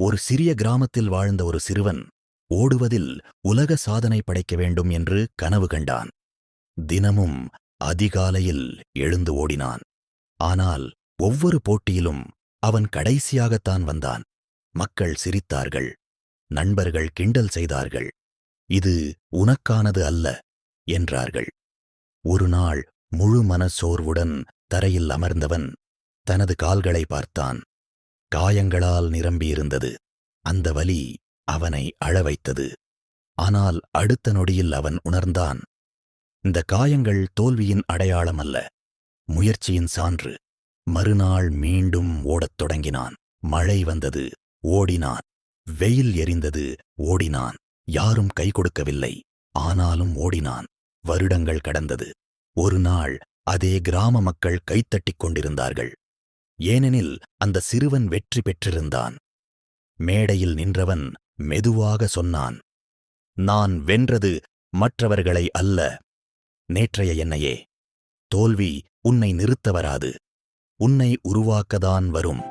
ஒரு சிறிய கிராமத்தில் வாழ்ந்த ஒரு சிறுவன் ஓடுவதில் உலக சாதனை படைக்க வேண்டும் என்று கனவு கண்டான். தினமும் அதிகாலையில் எழுந்து ஓடினான். ஆனால் ஒவ்வொரு போட்டியிலும் அவன் கடைசியாகத்தான் வந்தான். மக்கள் சிரித்தார்கள். நண்பர்கள் கிண்டல் செய்தார்கள். இது உனக்கானது அல்ல என்றார்கள். ஒரு நாள் முழு மனச்சோர்வுடன் தரையில் அமர்ந்தவன் தனது கால்களை பார்த்தான். காயங்களால் நிரம்பியிருந்தது. அந்த வலி அவனை அழவைத்தது. ஆனால் அடுத்த நொடியில் அவன் உணர்ந்தான், இந்த காயங்கள் தோல்வியின் அடையாளம் அல்ல, முயற்சியின் சான்று. மறுநாள் மீண்டும் ஓடத் தொடங்கினான். மழை வந்தது, ஓடினான். வெயில் எரிந்தது, ஓடினான். யாரும் கை கொடுக்கவில்லை, ஆனாலும் ஓடினான். வருடங்கள் கடந்தது. ஒரு நாள் அதே கிராம மக்கள் கைத்தட்டிக் கொண்டிருந்தார்கள். ஏனெனில் அந்த சிறுவன் வெற்றி பெற்றிருந்தான். மேடையில் நின்றவன் மெதுவாக சொன்னான், நான் வென்றது மற்றவர்களை அல்ல, நேற்றைய என்னையே. தோல்வி உன்னை நிறுத்த வராது, உன்னை உருவாக்கத்தான் வரும்.